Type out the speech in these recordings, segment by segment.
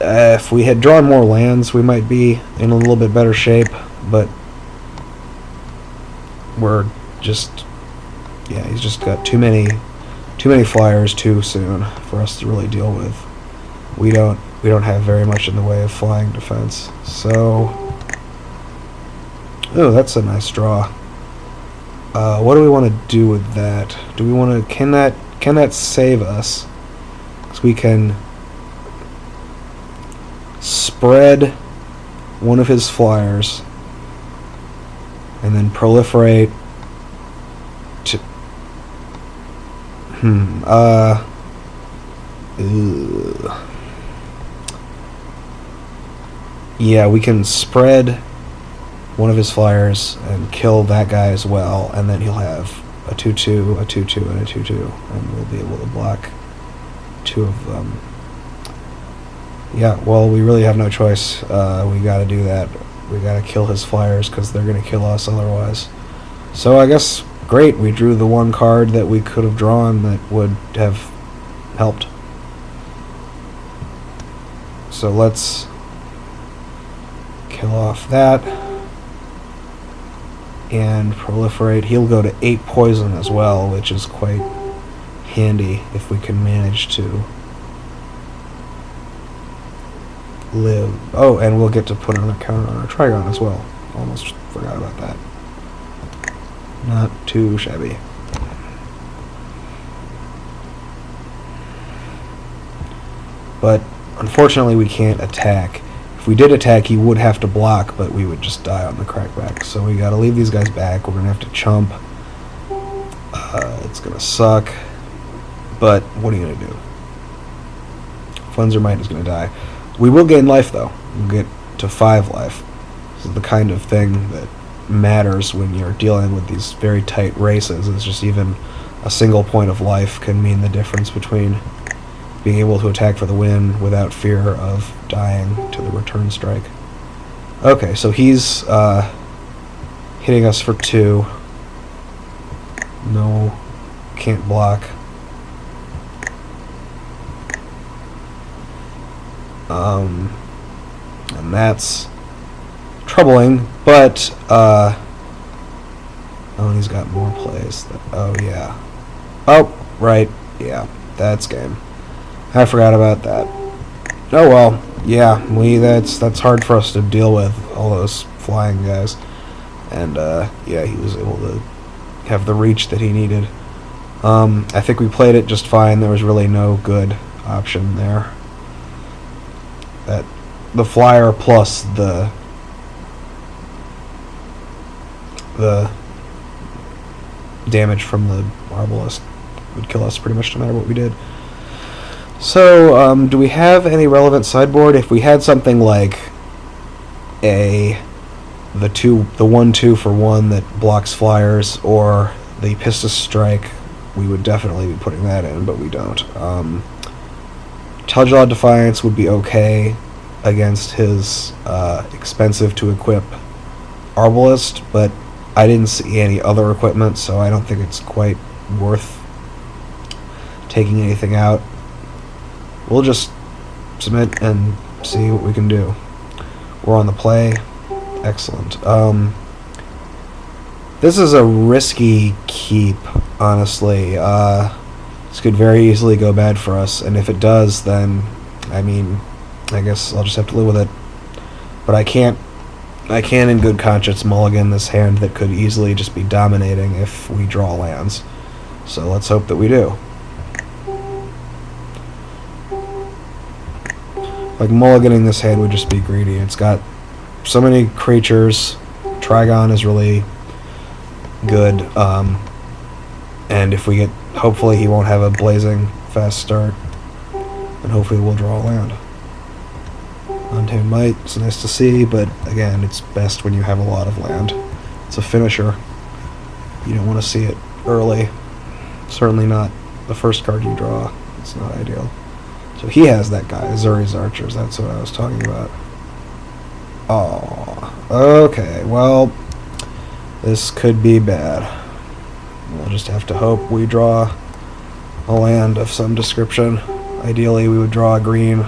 If we had drawn more lands, we might be in a little bit better shape, but we're just, yeah, he's just got too many flyers too soon for us to really deal with. We don't have very much in the way of flying defense. So, oh, that's a nice draw. What do we want to do with that? Do we want to, can that save us? Because we can spread one of his flyers and then proliferate to yeah, we can spread one of his flyers and kill that guy as well, and then he'll have a 2/2, a 2/2, and a 2/2, and we'll be able to block two of them. Yeah, well, we really have no choice. We gotta do that. We gotta kill his flyers because they're gonna kill us otherwise. So I guess, great, we drew the one card that we could have drawn that would have helped. So let's kill off that and proliferate. He'll go to 8 poison as well, which is quite handy if we can manage to live. Oh, and we'll get to put on a counter on our Trigon as well. Almost forgot about that. Not too shabby. But unfortunately we can't attack. If we did attack, he would have to block, but we would just die on the crackback. So we gotta leave these guys back. We're gonna have to chump. It's gonna suck. But what are you gonna do? Flenser Might is gonna die. We will gain life, though. We'll get to 5 life. This is the kind of thing that matters when you're dealing with these very tight races. It's just even a single point of life can mean the difference between being able to attack for the win without fear of dying to the return strike. Okay, so he's hitting us for 2. No, can't block. And that's troubling, but oh, and he's got more plays. Oh yeah. Oh, right. Yeah, that's game. I forgot about that. Oh well. Yeah, that's hard for us to deal with, all those flying guys. And yeah, he was able to have the reach that he needed. I think we played it just fine. There was really no good option there. That the flyer plus the damage from the Arbalest would kill us pretty much no matter what we did. So, do we have any relevant sideboard? If we had something like the 1/2 for 1 that blocks flyers, or the Pistis Strike, we would definitely be putting that in, but we don't. Telgelad Defiance would be okay against his expensive to equip Arbalest, but I didn't see any other equipment, so I don't think it's quite worth taking anything out. We'll just submit and see what we can do. We're on the play. Excellent. This is a risky keep, honestly. This could very easily go bad for us, and if it does, then, I mean, I guess I'll just have to live with it. But I can't in good conscience mulligan this hand that could easily just be dominating if we draw lands. So let's hope that we do. Like, mulliganing this hand would just be greedy. It's got so many creatures. Trigon is really good. And if we get... Hopefully he won't have a blazing fast start. And hopefully we'll draw a land. Untamed Might, it's nice to see, but again, it's best when you have a lot of land. It's a finisher. You don't want to see it early. Certainly not the first card you draw. It's not ideal. So he has that guy, Azuri's Archers, that's what I was talking about. Oh, okay, well, this could be bad. We'll just have to hope we draw a land of some description. Ideally, we would draw a green.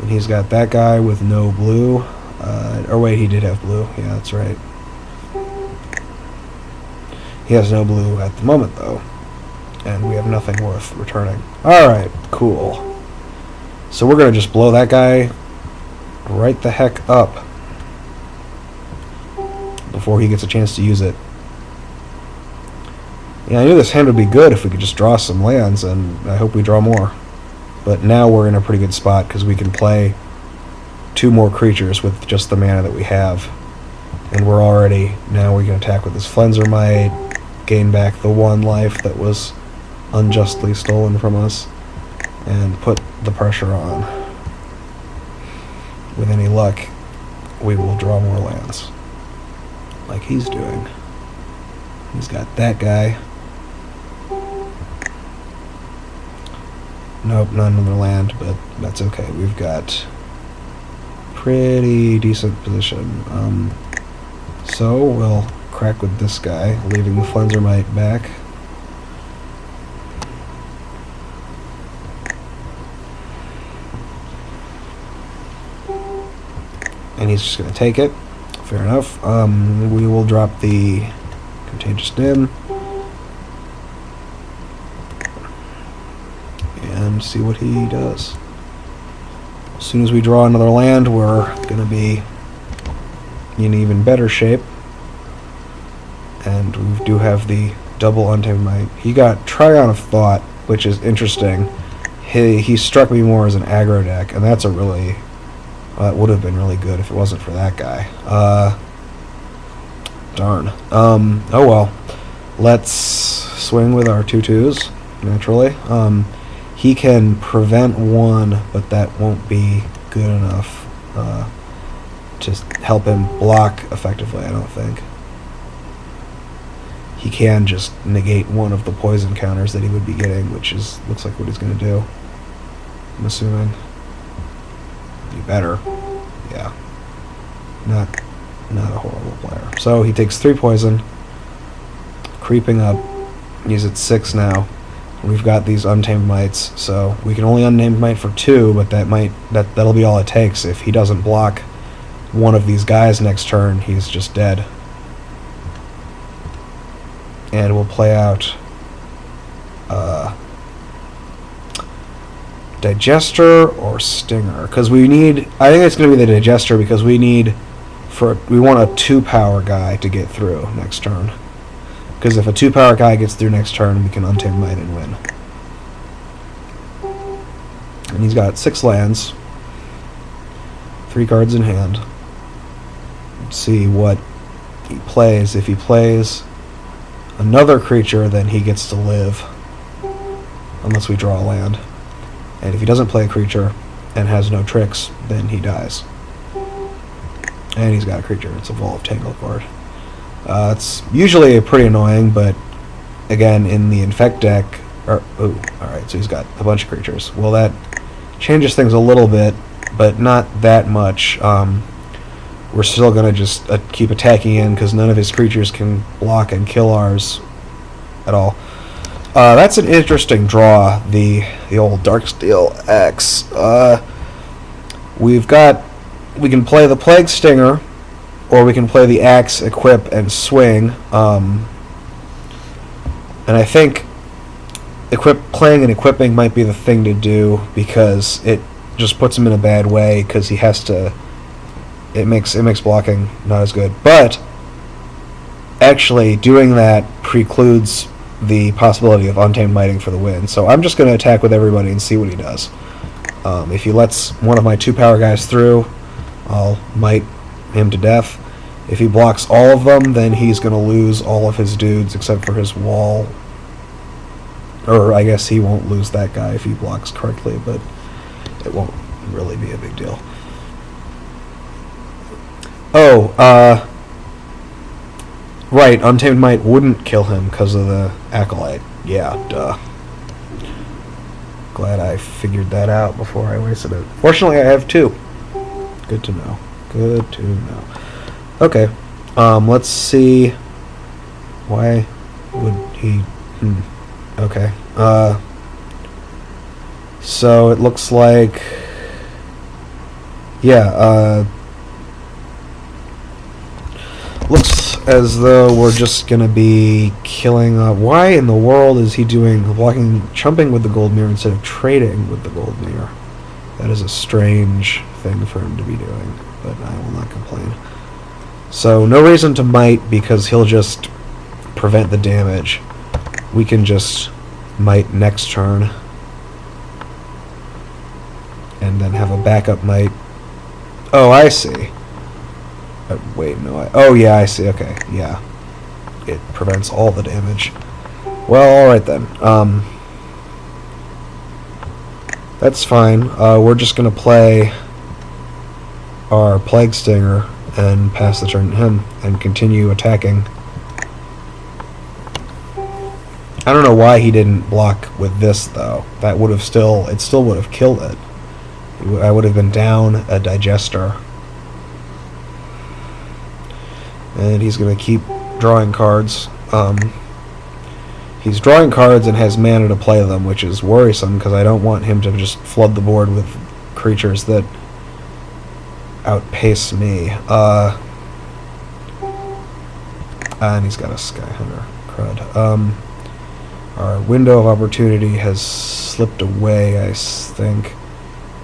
And he's got that guy with no blue. Or wait, he did have blue. Yeah, that's right. He has no blue at the moment, though. And we have nothing worth returning. Alright, cool. So we're going to just blow that guy right the heck up before he gets a chance to use it. Yeah, I knew this hand would be good if we could just draw some lands, and I hope we draw more. But now we're in a pretty good spot because we can play 2 more creatures with just the mana that we have. And we're already, now we can attack with this Flenser Might, gain back the 1 life that was unjustly stolen from us, and put the pressure on. With any luck, we will draw more lands. Like he's doing. He's got that guy. Nope, not another land, but that's okay. We've got pretty decent position. So we'll crack with this guy, leaving the Flenser Might back. And he's just going to take it. Fair enough. We will drop the Contagious Dim and see what he does. As soon as we draw another land, we're going to be in even better shape. And we do have the double Untamed Might. He got Trigon of Thought, which is interesting. He struck me more as an aggro deck, and that's a really... it would have been really good if it wasn't for that guy. Darn. Oh well. Let's swing with our 2/2s, naturally. He can prevent 1, but that won't be good enough to help him block effectively, I don't think. He can just negate 1 of the poison counters that he would be getting, which is looks like what he's going to do. I'm assuming. Be better. Yeah. Not a horrible player. So he takes 3 poison, creeping up. He's at 6 now. We've got these Untamed Mights, so we can only Untamed Might for 2, but that'll be all it takes. If he doesn't block 1 of these guys next turn, he's just dead. And we'll play out Digester or Stinger, because we need... I think it's going to be the Digester, because we want a 2-power guy to get through next turn. Because if a 2-power guy gets through next turn, we can Untamed Might and win. And he's got 6 lands, 3 cards in hand. Let's see what he plays. If he plays another creature, then he gets to live, unless we draw a land. And if he doesn't play a creature and has no tricks, then he dies. And he's got a creature. It's a Wall of Tangle card. It's usually pretty annoying, but again, in the Infect deck... alright, so he's got a bunch of creatures. Well, that changes things a little bit, but not that much. We're still going to just keep attacking in, because none of his creatures can block and kill ours at all. That's an interesting draw, the old Darksteel X. We can play the Plague Stinger, or we can play the Axe, equip, and swing. And I think playing and equipping might be the thing to do, because it just puts him in a bad way, because he has to... It makes blocking not as good. But actually doing that precludes the possibility of Untamed Mighting for the win. So I'm just going to attack with everybody and see what he does. If he lets one of my 2-power guys through, I'll Might him to death. If he blocks all of them, then he's going to lose all of his dudes except for his wall. Or I guess he won't lose that guy if he blocks correctly, but it won't really be a big deal. Oh, right, Untamed Might wouldn't kill him because of the Acolyte. Yeah, duh. Glad I figured that out before I wasted it. Fortunately, I have 2. Good to know. Good to know. Okay, let's see. Why would he... Okay. So it looks like yeah, looks as though we're just gonna be killing. Why in the world is he doing chumping with the gold mirror instead of trading with the gold mirror? That is a strange thing for him to be doing, but I will not complain. So no reason to might because he'll just prevent the damage. We can just might next turn, and then have a backup might. Oh, I see. Wait, no, oh yeah, I see, okay, yeah. It prevents all the damage. Well, alright then. That's fine. We're just gonna play our Plague Stinger and pass the turn to him and continue attacking. I don't know why he didn't block with this, though. That would have it still would have killed it. I would have been down a digester. And he's going to keep drawing cards. He's drawing cards and has mana to play them, which is worrisome because I don't want him to just flood the board with creatures that outpace me. And he's got a Skyhunter. Crud. Our window of opportunity has slipped away, I think.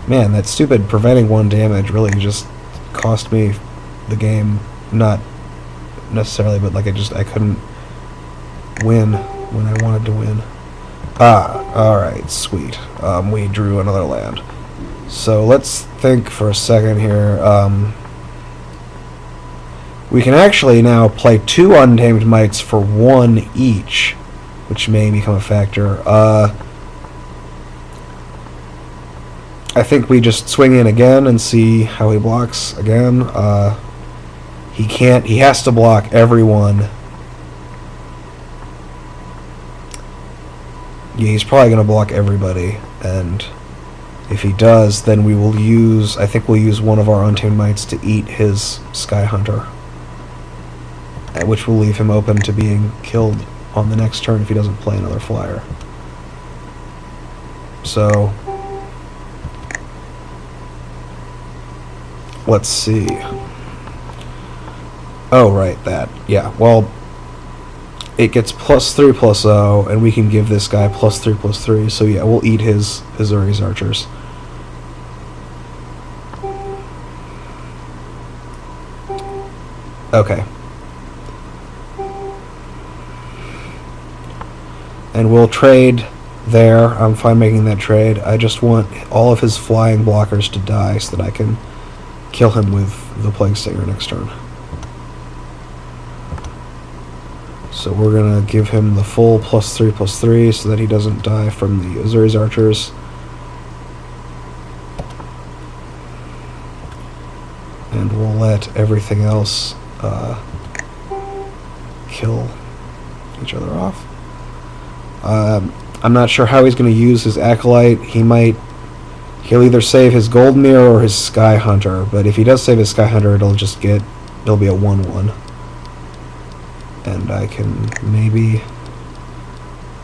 Man, that stupid preventing one damage really just cost me the game. Not necessarily, but like I couldn't win when I wanted to win. Alright, sweet. We drew another land. So let's think for a second here. We can actually now play 2 Untamed Mites for 1 each, which may become a factor. I think we just swing in again and see how he blocks again. He has to block everyone. Yeah, he's probably going to block everybody, and if he does, then we will use, I think we'll use one of our Untamed Mites to eat his Skyhunter, which will leave him open to being killed on the next turn if he doesn't play another flyer. So, let's see. Oh, right, that. Yeah, well, it gets +3/+0, and we can give this guy +3/+3, so yeah, we'll eat his Uri's archers. Okay. And we'll trade there. I'm fine making that trade. I just want all of his flying blockers to die so that I can kill him with the Plague Stinger next turn. So we're going to give him the full +3/+3 so that he doesn't die from the Uri's archers. And we'll let everything else kill each other off. I'm not sure how he's going to use his Acolyte. He'll either save his Gold Mirror or his Sky Hunter, but if he does save his Sky Hunter, it'll be a 1/1. And I can maybe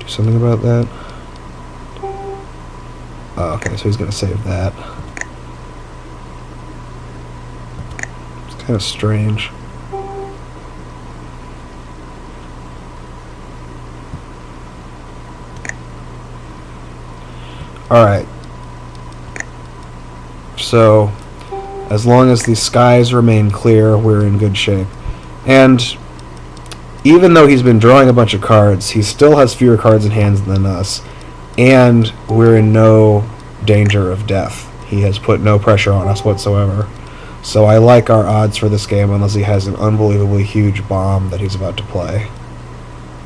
do something about that. Oh, okay, so he's going to save that. It's kind of strange. Alright. So, as long as the skies remain clear, we're in good shape. And even though he's been drawing a bunch of cards, he still has fewer cards in hand than us, and we're in no danger of death. He has put no pressure on us whatsoever. So I like our odds for this game, unless he has an unbelievably huge bomb that he's about to play.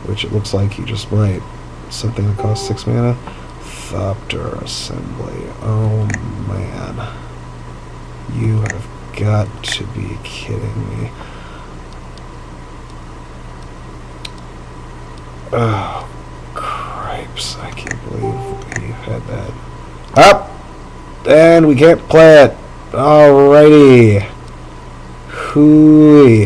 Which it looks like he just might. Something that costs 6 mana. Thopter Assembly. Oh man. You have got to be kidding me. Oh, cripes. I can't believe we've had that. Up! And we can't play it. Alrighty. Hooey.